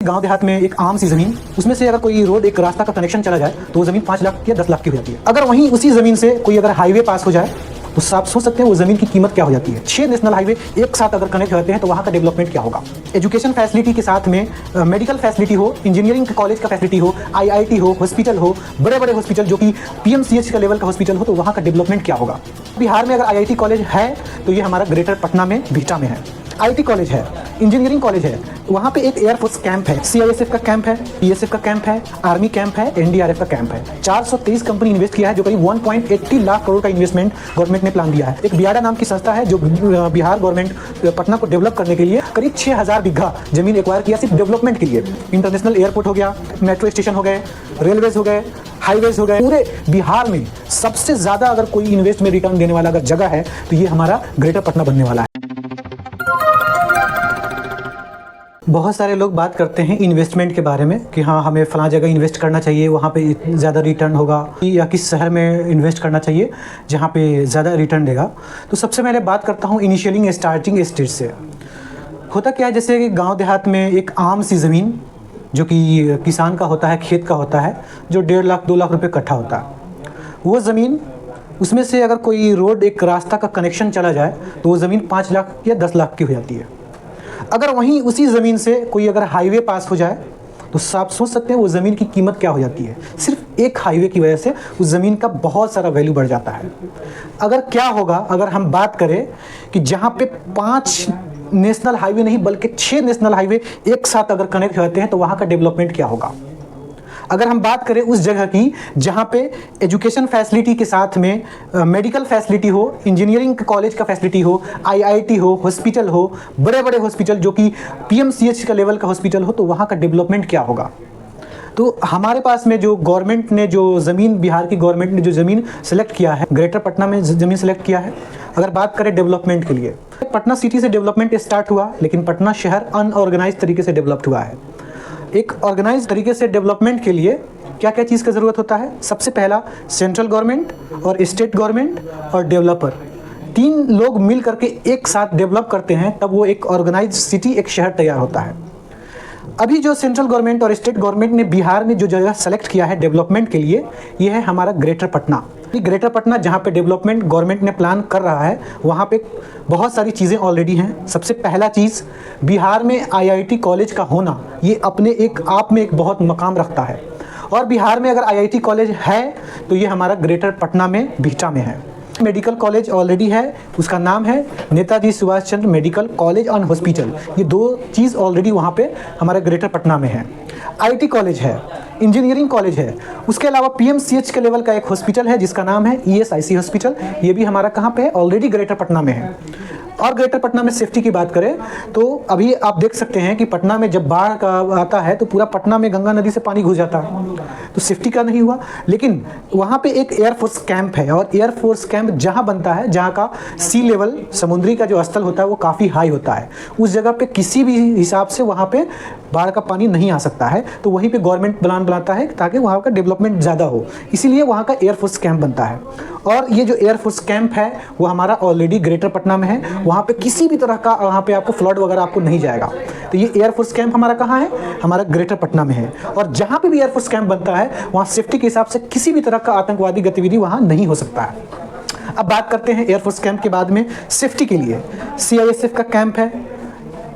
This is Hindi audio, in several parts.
गांव देहात में एक आम सी जमीन, उसमें से अगर कोई रोड एक रास्ता का कनेक्शन चला जाए तो वो जमीन 5 लाख या 10 लाख की हो जाती है। अगर वहीं उसी जमीन से कोई अगर हाईवे पास हो जाए तो आप सोच सकते हैं वो जमीन की कीमत क्या हो जाती है। 6 नेशनल हाईवे एक साथ अगर कनेक्ट हो जाते हैं तो वहाँ का डेवलपमेंट क्या होगा। एजुकेशन फैसिलिटी के साथ में मेडिकल फैसिलिटी हो, इंजीनियरिंग कॉलेज का फैसिलिटी हो, IIT हो, हॉस्पिटल हो, बड़े बड़े हॉस्पिटल जो कि PMCH का लेवल का हॉस्पिटल हो, तो वहाँ का डेवलपमेंट क्या होगा। बिहार में अगर IIT कॉलेज है तो ये हमारा ग्रेटर पटना में बिहटा में है। IT कॉलेज है, इंजीनियरिंग कॉलेज है, वहाँ पे एक एयरफोर्स कैंप है, CISF का कैंप है, PSF का कैंप है, आर्मी कैंप है, NDRF का कैंप है। 423 कंपनी इन्वेस्ट किया है, जो करीब 1.80 लाख करोड़ का इन्वेस्टमेंट गवर्नमेंट ने प्लान दिया है। एक बियाडा नाम की संस्था है जो बिहार गवर्नमेंट पटना को डेवलप करने के लिए करीब 6000 बीघा जमीन एक्वायर किया सिर्फ डेवलपमेंट के लिए। इंटरनेशनल एयरपोर्ट हो गया, मेट्रो स्टेशन हो गए, रेलवेज हो गए, हाईवेज हो गए। पूरे बिहार में सबसे ज़्यादा अगर कोई इन्वेस्ट में रिटर्न देने वाला अगर जगह है तो ये हमारा ग्रेटर पटना बनने वाला है। बहुत सारे लोग बात करते हैं इन्वेस्टमेंट के बारे में कि हाँ हमें फ़लाँ जगह इन्वेस्ट करना चाहिए, वहाँ पे ज़्यादा रिटर्न होगा, या किस शहर में इन्वेस्ट करना चाहिए जहाँ पे ज़्यादा रिटर्न देगा। तो सबसे पहले बात करता हूँ इनिशियलिंग स्टार्टिंग स्टेज से। होता क्या है, जैसे कि गांव देहात में एक आम सी ज़मीन जो कि किसान का होता है, खेत का होता है, जो 1.5 लाख 2 लाख रुपये कट्ठा होता है। वो ज़मीन, उसमें से अगर कोई रोड एक रास्ता का कनेक्शन चला जाए तो वो ज़मीन 5 लाख या 10 लाख की हो जाती है। अगर वहीं उसी ज़मीन से कोई अगर हाईवे पास हो जाए तो आप सोच सकते हैं वो ज़मीन की कीमत क्या हो जाती है। सिर्फ एक हाईवे की वजह से उस ज़मीन का बहुत सारा वैल्यू बढ़ जाता है। अगर क्या होगा, अगर हम बात करें कि जहाँ पे 5 नेशनल हाईवे नहीं बल्कि 6 नेशनल हाईवे एक साथ अगर कनेक्ट हो जाते हैं तो वहाँ का डेवलपमेंट क्या होगा। अगर हम बात करें उस जगह की जहाँ पे एजुकेशन फैसिलिटी के साथ में मेडिकल फैसिलिटी हो, इंजीनियरिंग कॉलेज का फैसिलिटी हो, IIT हो, हॉस्पिटल हो, बड़े बड़े हॉस्पिटल जो कि PMCH का लेवल का हॉस्पिटल हो, तो वहाँ का डेवलपमेंट क्या होगा। तो हमारे पास में जो गवर्नमेंट ने जो ज़मीन, बिहार की गवर्नमेंट ने जो ज़मीन सेलेक्ट किया है, ग्रेटर पटना में ज़मीन सेलेक्ट किया है। अगर बात करें डेवलपमेंट के लिए, पटना सिटी से डेवलपमेंट स्टार्ट हुआ, लेकिन पटना शहर अनऑर्गेनाइज तरीके से डेवलप्ड हुआ है। एक ऑर्गेनाइज तरीके से डेवलपमेंट के लिए क्या क्या चीज़ का ज़रूरत होता है। सबसे पहला, सेंट्रल गवर्नमेंट और स्टेट गवर्नमेंट और डेवलपर, 3 लोग मिल करके एक साथ डेवलप करते हैं, तब वो एक ऑर्गेनाइज सिटी, एक शहर तैयार होता है। अभी जो सेंट्रल गवर्नमेंट और स्टेट गवर्नमेंट ने बिहार में जो जगह सेलेक्ट किया है डेवलपमेंट के लिए, ये है हमारा ग्रेटर पटना। ग्रेटर पटना जहाँ पे डेवलपमेंट गवर्नमेंट ने प्लान कर रहा है, वहाँ पे बहुत सारी चीज़ें ऑलरेडी हैं। सबसे पहला चीज़, बिहार में IIT कॉलेज का होना, ये अपने एक आप में एक बहुत मकाम रखता है। और बिहार में अगर IIT कॉलेज है तो ये हमारा ग्रेटर पटना में बिहटा में है। मेडिकल कॉलेज ऑलरेडी है, उसका नाम है Netaji Subhash Chandra medical college and hospital. ये 2 चीज़ ऑलरेडी वहाँ पे हमारे ग्रेटर पटना में है। IT कॉलेज है, इंजीनियरिंग कॉलेज है, उसके अलावा PMCH के लेवल का एक हॉस्पिटल है जिसका नाम है ESIC हॉस्पिटल। ये भी हमारा कहाँ पे है, ऑलरेडी ग्रेटर पटना में है। और ग्रेटर पटना में सेफ्टी की बात करें तो अभी आप देख सकते हैं कि पटना में जब बाढ़ का आता है तो पूरा पटना में गंगा नदी से पानी घुस जाता है, तो सेफ्टी का नहीं हुआ। लेकिन वहाँ पे एक एयरफोर्स कैंप है, और एयरफोर्स कैंप जहाँ बनता है, जहाँ का सी लेवल, समुद्री का जो स्थल होता है वो काफ़ी हाई होता है, उस जगह पे किसी भी हिसाब से वहाँ पे बाढ़ का पानी नहीं आ सकता है। तो वहीं पे गवर्नमेंट प्लान बनाता है ताकि वहाँ का डेवलपमेंट ज़्यादा हो, इसीलिए वहाँ का एयरफोर्स कैंप बनता है। और ये जो एयरफोर्स कैंप है वो हमारा ऑलरेडी ग्रेटर पटना में है। वहाँ पे किसी भी तरह का वहाँ पे आपको फ्लड वगैरह आपको नहीं जाएगा। तो ये एयरफोर्स कैंप हमारा कहाँ है, हमारा ग्रेटर पटना में है। और जहाँ पे भी एयरफोर्स कैंप बनता है वहाँ सेफ्टी के हिसाब से किसी भी तरह का आतंकवादी गतिविधि वहाँ नहीं हो सकता है। अब बात करते हैं एयरफोर्स कैंप के बाद में सेफ्टी के लिए CISF का कैंप है,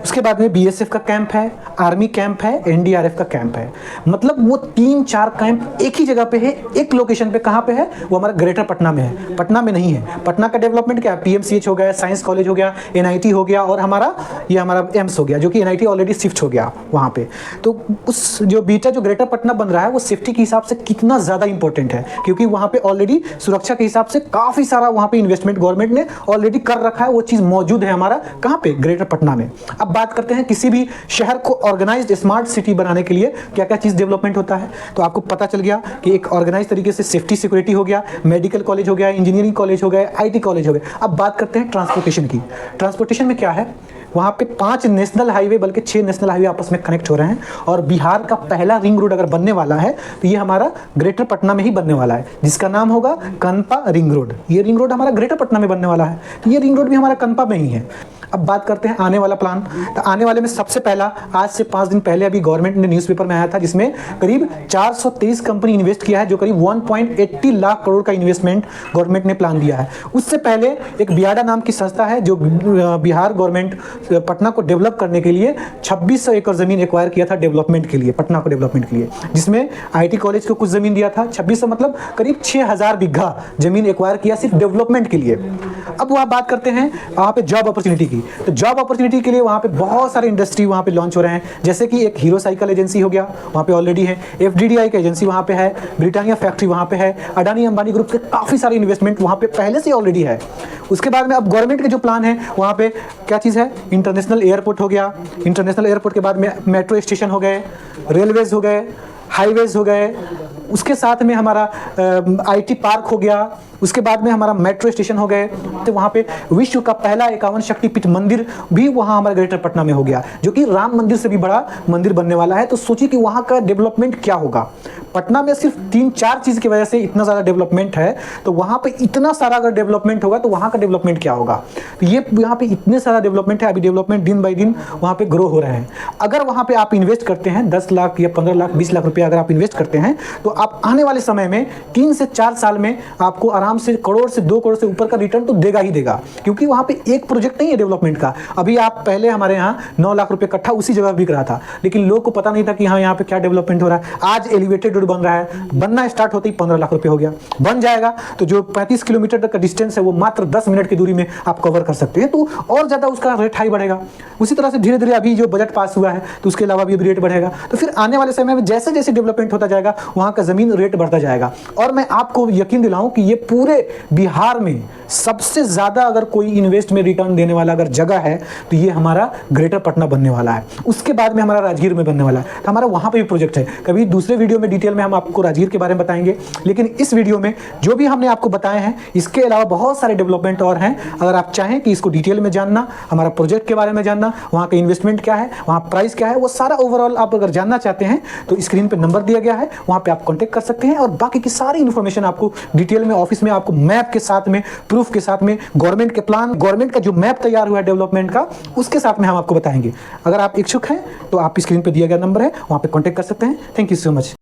उसके बाद में BSF का कैंप है, आर्मी कैंप है, NDRF का कैंप है। मतलब वो 3-4 कैंप एक ही जगह पे है, एक लोकेशन पे। कहाँ पे है, वो हमारा ग्रेटर पटना में है, पटना में नहीं है। पटना का डेवलपमेंट क्या है, PMCH हो गया, साइंस कॉलेज हो गया, NIT हो गया, और ये हमारा एम्स हो गया, जो कि NIT ऑलरेडी शिफ्ट हो गया वहाँ पे। तो उस जो बीटा जो ग्रेटर पटना बन रहा है वो सेफ्टी के हिसाब से कितना ज़्यादा इंपॉर्टेंट है, क्योंकि वहाँ पे ऑलरेडी सुरक्षा के हिसाब से काफ़ी सारा वहाँ पे इन्वेस्टमेंट गवर्नमेंट ने ऑलरेडी कर रखा है। वो चीज़ मौजूद है हमारा कहाँ पे, ग्रेटर पटना में। अब बात करते हैं किसी भी शहर को ऑर्गेनाइज्ड स्मार्ट सिटी बनाने के लिए क्या क्या चीज़ डेवलपमेंट होता है। तो आपको पता चल गया कि एक ऑर्गेनाइज तरीके से सेफ्टी सिक्योरिटी हो गया, मेडिकल कॉलेज हो गया, इंजीनियरिंग कॉलेज हो गया, IT कॉलेज हो गया। अब बात करते हैं ट्रांसपोर्टेशन की। ट्रांसपोर्टेशन में क्या है, वहाँ पे 5 नेशनल हाईवे बल्कि 6 नेशनल हाईवे आपस में कनेक्ट हो रहे हैं। और बिहार का पहला रिंग रोड अगर बनने वाला है तो ये हमारा ग्रेटर पटना में ही बनने वाला है, जिसका नाम होगा कनपा रिंग रोड। ये रिंग रोड हमारा ग्रेटर पटना में बनने वाला है, तो ये रिंग रोड भी हमारा कनपा में ही है। अब बात करते हैं आने वाला प्लान। तो आने वाले में सबसे पहला, आज से 5 दिन पहले अभी गवर्नमेंट ने न्यूज़पेपर में आया था, जिसमें करीब 423 कंपनी इन्वेस्ट किया है, जो करीब 1.80 लाख करोड़ का इन्वेस्टमेंट गवर्नमेंट ने प्लान दिया है। उससे पहले एक बियाडा नाम की संस्था है, जो बिहार गवर्नमेंट पटना को डेवलप करने के लिए 2600 एकड़ जमीन एक्वायर किया था डेवलपमेंट के लिए, पटना को डेवलपमेंट के लिए, जिसमें आईटी कॉलेज को कुछ जमीन दिया था। 2600 मतलब करीब 6000 बीघा जमीन एक्वायर किया सिर्फ डेवलपमेंट के लिए। अब वहाँ बात करते हैं वहाँ पे जॉब अपॉर्चुनिटी की। तो जॉब अपॉर्चुनिटी के लिए वहाँ पे बहुत सारे इंडस्ट्री वहाँ पे लॉन्च हो रहे हैं, जैसे कि एक हीरो साइकिल एजेंसी हो गया, वहाँ पे ऑलरेडी है, FDDI की एजेंसी वहाँ पे है, ब्रिटानिया फैक्ट्री वहाँ पे है, अडानी अंबानी ग्रुप के काफ़ी सारे इन्वेस्टमेंट वहाँ पे पहले से ऑलरेडी है। उसके बाद में अब गवर्नमेंट के जो प्लान है वहाँ पे क्या चीज़ है, इंटरनेशनल एयरपोर्ट हो गया, इंटरनेशनल एयरपोर्ट के बाद में मेट्रो स्टेशन हो गए, रेलवेज हो गए, हाईवेज हो गए, उसके साथ में हमारा IT पार्क हो गया, उसके बाद में हमारा मेट्रो स्टेशन हो गए। तो वहाँ पे विश्व का पहला 51 शक्तिपीठ मंदिर भी वहाँ हमारे ग्रेटर पटना में हो गया, जो कि राम मंदिर से भी बड़ा मंदिर बनने वाला है। तो सोचिए कि वहाँ का डेवलपमेंट क्या होगा। पटना में सिर्फ 3-4 चीज़ की वजह से इतना ज़्यादा डेवलपमेंट है, तो वहाँ पे इतना सारा अगर डेवलपमेंट होगा तो वहाँ का डेवलपमेंट क्या होगा। तो ये यहाँ पे इतने सारा डेवलपमेंट है, अभी डेवलपमेंट दिन बाई दिन वहाँ पे ग्रो हो रहे हैं। अगर वहाँ पे आप इन्वेस्ट करते हैं 10 लाख या 15 लाख 20 लाख रुपया अगर आप इन्वेस्ट करते हैं, तो आप आने वाले समय में 3 से 4 साल में आपको आराम से करोड़ से 2 करोड़ से ऊपर का रिटर्न तो देगा ही देगा, क्योंकि वहाँ पे एक प्रोजेक्ट नहीं है डेवलपमेंट का। अभी आप पहले हमारे यहाँ 9 लाख रुपये कट्ठा उसी जगह बिक रहा था, लेकिन लोग को पता नहीं था कि हाँ यहाँ पे क्या डेवलपमेंट हो रहा है। आज एलिवेटेड रोड बन रहा है, बनना स्टार्ट होते ही 15 लाख रुपए हो गया। बन जाएगा तो जो 35 किलोमीटर तक का डिस्टेंस है वो मात्र 10 मिनट की दूरी में आप कवर कर सकते हैं, तो और ज़्यादा उसका रेट हाई बढ़ेगा। उसी तरह से धीरे धीरे अभी जो बजट पास हुआ है तो उसके अलावा भी रेट बढ़ेगा। तो फिर आने वाले समय में जैसे जैसे डेवलपमेंट होता जाएगा वहाँ का ज़मीन रेट बढ़ता जाएगा। और मैं आपको यकीन दिलाऊं कि ये पूरे बिहार में सबसे ज़्यादा अगर कोई इन्वेस्ट में रिटर्न देने वाला अगर जगह है तो ये हमारा ग्रेटर पटना बनने वाला है। उसके बाद में हमारा राजगीर में बनने वाला है, तो हमारा वहाँ पे भी प्रोजेक्ट है। कभी दूसरे वीडियो में डिटेल में हम आपको राजगीर के बारे में बताएंगे, लेकिन इस वीडियो में जो भी हमने आपको बताए हैं इसके अलावा बहुत सारे डेवलपमेंट और हैं। अगर आप चाहें कि इसको डिटेल में जानना, हमारा प्रोजेक्ट के बारे में जानना, वहाँ का इन्वेस्टमेंट क्या है, वहाँ प्राइस क्या है, वो सारा ओवरऑल आप अगर जानना चाहते हैं तो स्क्रीन पर नंबर दिया गया है, वहाँ पर आप कॉन्टेक्ट कर सकते हैं। और बाकी की सारी इन्फॉर्मेशन आपको डिटेल में ऑफिस में आपको मैप के साथ में, प्रूफ के साथ में, गवर्नमेंट के प्लान, गवर्नमेंट का जो मैप तैयार हुआ है डेवलपमेंट का, उसके साथ में हम आपको बताएंगे। अगर आप इच्छुक हैं तो आप स्क्रीन पे दिया गया नंबर है, वहां पे कांटेक्ट कर सकते हैं। Thank you so much.